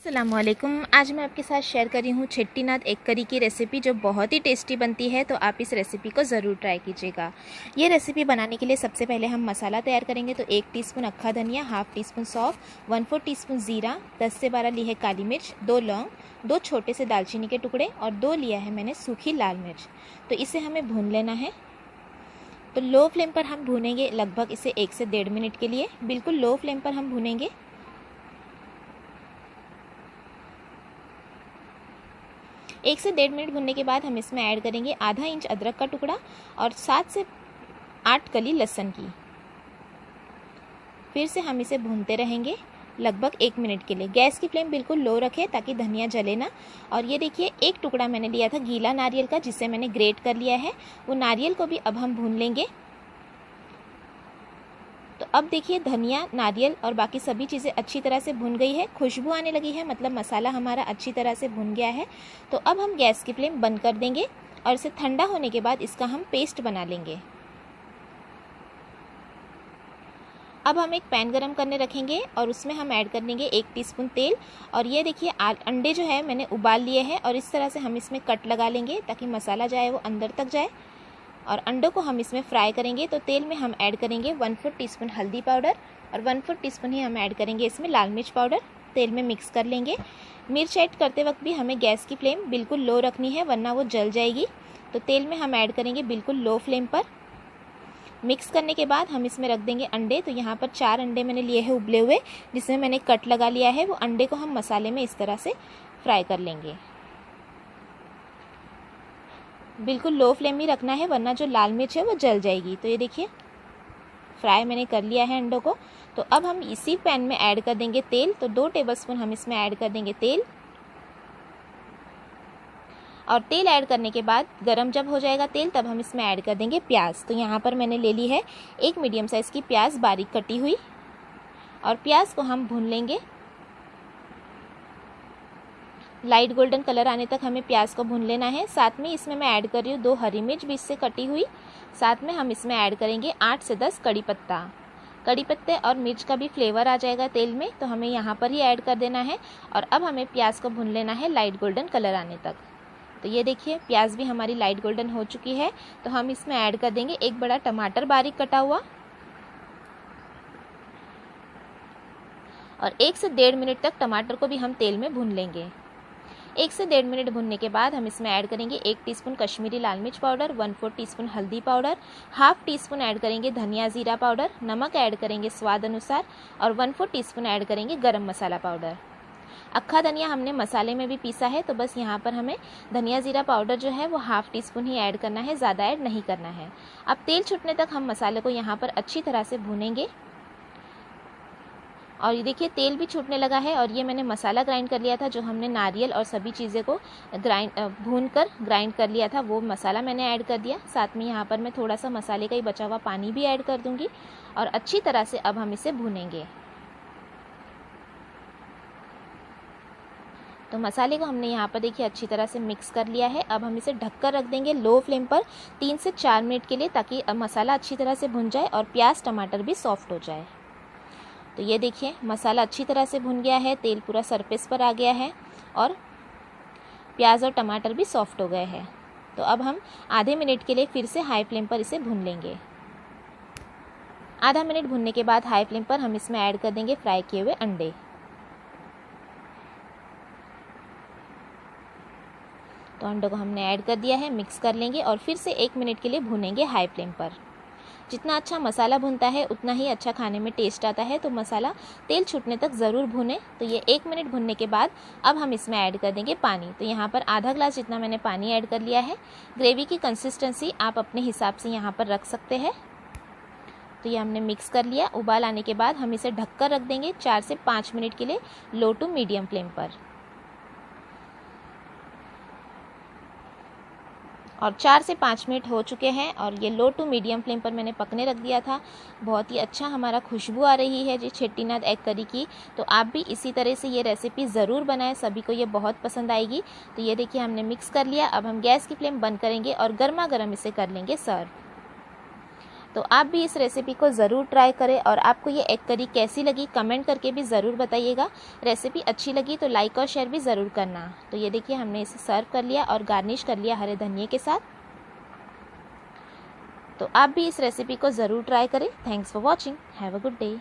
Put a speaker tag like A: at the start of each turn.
A: अस्सलामुअलैकुम। आज मैं आपके साथ शेयर कर रही हूँ चेट्टीनाद एग करी की रेसिपी, जो बहुत ही टेस्टी बनती है। तो आप इस रेसिपी को ज़रूर ट्राई कीजिएगा। ये रेसिपी बनाने के लिए सबसे पहले हम मसाला तैयार करेंगे। तो 1 टीस्पून अक्खा धनिया, हाफ टी स्पून सौंफ, 1/4 टीस्पून ज़ीरा, 10 से 12 ली है काली मिर्च, 2 लौंग, 2 छोटे से दालचीनी के टुकड़े और 2 लिया है मैंने सूखी लाल मिर्च। तो इसे हमें भून लेना है। तो लो फ्लेम पर हम भूनेंगे लगभग इसे 1 से 1.5 मिनट के लिए। बिल्कुल लो फ्लेम पर हम भूनेंगे। 1 से 1.5 मिनट भुनने के बाद हम इसमें ऐड करेंगे आधा इंच अदरक का टुकड़ा और 7 से 8 कली लहसुन की। फिर से हम इसे भूनते रहेंगे लगभग 1 मिनट के लिए। गैस की फ्लेम बिल्कुल लो रखें ताकि धनिया जले ना। और ये देखिए, एक टुकड़ा मैंने लिया था गीला नारियल का, जिसे मैंने ग्रेट कर लिया है। वो नारियल को भी अब हम भून लेंगे। तो अब देखिए, धनिया, नारियल और बाकी सभी चीज़ें अच्छी तरह से भुन गई है। खुशबू आने लगी है, मतलब मसाला हमारा अच्छी तरह से भुन गया है। तो अब हम गैस की फ्लेम बंद कर देंगे और इसे ठंडा होने के बाद इसका हम पेस्ट बना लेंगे। अब हम एक पैन गरम करने रखेंगे और उसमें हम ऐड कर देंगे 1 टीस्पून तेल। और ये देखिए, अंडे जो है मैंने उबाल लिए हैं और इस तरह से हम इसमें कट लगा लेंगे ताकि मसाला जाए वो अंदर तक जाए। और अंडों को हम इसमें फ्राई करेंगे। तो तेल में हम ऐड करेंगे 1/4 टीस्पून हल्दी पाउडर और 1/4 टीस्पून ही हम ऐड करेंगे इसमें लाल मिर्च पाउडर। तेल में मिक्स कर लेंगे। मिर्च ऐड करते वक्त भी हमें गैस की फ्लेम बिल्कुल लो रखनी है, वरना वो जल जाएगी। तो तेल में हम ऐड करेंगे बिल्कुल लो फ्लेम पर। मिक्स करने के बाद हम इसमें रख देंगे अंडे। तो यहाँ पर 4 अंडे मैंने लिए हैं उबले हुए, जिसमें मैंने कट लगा लिया है। वो अंडे को हम मसाले में इस तरह से फ्राई कर लेंगे। बिल्कुल लो फ्लेम ही रखना है, वरना जो लाल मिर्च है वो जल जाएगी। तो ये देखिए, फ्राई मैंने कर लिया है अंडों को। तो अब हम इसी पैन में ऐड कर देंगे तेल। तो 2 टेबलस्पून हम इसमें ऐड कर देंगे तेल। और तेल ऐड करने के बाद गरम जब हो जाएगा तेल, तब हम इसमें ऐड कर देंगे प्याज। तो यहाँ पर मैंने ले ली है एक मीडियम साइज़ की प्याज, बारीक कटी हुई। और प्याज को हम भून लेंगे। लाइट गोल्डन कलर आने तक हमें प्याज को भून लेना है। साथ में इसमें मैं ऐड कर रही हूँ 2 हरी मिर्च बीच से कटी हुई। साथ में हम इसमें ऐड करेंगे 8 से 10 कड़ी पत्ता। कड़ी पत्ते और मिर्च का भी फ्लेवर आ जाएगा तेल में, तो हमें यहाँ पर ही ऐड कर देना है। और अब हमें प्याज को भून लेना है लाइट गोल्डन कलर आने तक। तो ये देखिए, प्याज भी हमारी लाइट गोल्डन हो चुकी है। तो हम इसमें ऐड कर देंगे एक बड़ा टमाटर बारीक कटा हुआ। और 1 से 1.5 मिनट तक टमाटर को भी हम तेल में भून लेंगे। 1 से 1.5 मिनट भुनने के बाद हम इसमें ऐड करेंगे 1 टीस्पून कश्मीरी लाल मिर्च पाउडर, 1/4 टीस्पून हल्दी पाउडर, हाफ टीस्पून ऐड करेंगे धनिया जीरा पाउडर, नमक ऐड करेंगे स्वाद अनुसार और 1/4 टीस्पून ऐड करेंगे गरम मसाला पाउडर। अक्खा धनिया हमने मसाले में भी पीसा है, तो बस यहाँ पर हमें धनिया जीरा पाउडर जो है वो हाफ टीस्पून ही ऐड करना है, ज़्यादा ऐड नहीं करना है। अब तेल छूटने तक हम मसाले को यहाँ पर अच्छी तरह से भूनेंगे। और ये देखिए, तेल भी छूटने लगा है। और ये मैंने मसाला ग्राइंड कर लिया था, जो हमने नारियल और सभी चीज़ें को भून कर ग्राइंड कर लिया था, वो मसाला मैंने ऐड कर दिया। साथ में यहाँ पर मैं थोड़ा सा मसाले का ही बचा हुआ पानी भी ऐड कर दूँगी। और अच्छी तरह से अब हम इसे भूनेंगे। तो मसाले को हमने यहाँ पर देखिए अच्छी तरह से मिक्स कर लिया है। अब हम इसे ढककर रख देंगे लो फ्लेम पर 3 से 4 मिनट के लिए, ताकि मसाला अच्छी तरह से भुन जाए और प्याज टमाटर भी सॉफ्ट हो जाए। तो ये देखिए, मसाला अच्छी तरह से भुन गया है, तेल पूरा सरफेस पर आ गया है और प्याज और टमाटर भी सॉफ्ट हो गए हैं। तो अब हम आधे मिनट के लिए फिर से हाई फ्लेम पर इसे भून लेंगे। आधा मिनट भुनने के बाद हाई फ्लेम पर हम इसमें ऐड कर देंगे फ्राई किए हुए अंडे। तो अंडों को हमने ऐड कर दिया है, मिक्स कर लेंगे और फिर से 1 मिनट के लिए भूनेंगे हाई फ्लेम पर। जितना अच्छा मसाला भुनता है उतना ही अच्छा खाने में टेस्ट आता है। तो मसाला तेल छूटने तक ज़रूर भुने। तो ये 1 मिनट भुनने के बाद अब हम इसमें ऐड कर देंगे पानी। तो यहाँ पर आधा ग्लास जितना मैंने पानी ऐड कर लिया है। ग्रेवी की कंसिस्टेंसी आप अपने हिसाब से यहाँ पर रख सकते हैं। तो ये हमने मिक्स कर लिया। उबाल आने के बाद हम इसे ढककर रख देंगे 4 से 5 मिनट के लिए लो टू मीडियम फ्लेम पर। और 4 से 5 मिनट हो चुके हैं और ये लो टू मीडियम फ्लेम पर मैंने पकने रख दिया था। बहुत ही अच्छा हमारा खुशबू आ रही है जी चेट्टीनाद एग करी की। तो आप भी इसी तरह से ये रेसिपी ज़रूर बनाएं, सभी को ये बहुत पसंद आएगी। तो ये देखिए, हमने मिक्स कर लिया। अब हम गैस की फ्लेम बंद करेंगे और गर्मा गर्म इसे कर लेंगे सर्व। तो आप भी इस रेसिपी को ज़रूर ट्राई करें और आपको ये एग करी कैसी लगी कमेंट करके भी ज़रूर बताइएगा। रेसिपी अच्छी लगी तो लाइक और शेयर भी ज़रूर करना। तो ये देखिए हमने इसे सर्व कर लिया और गार्निश कर लिया हरे धनिए के साथ। तो आप भी इस रेसिपी को ज़रूर ट्राई करें। Thanks for watching. Have a good day.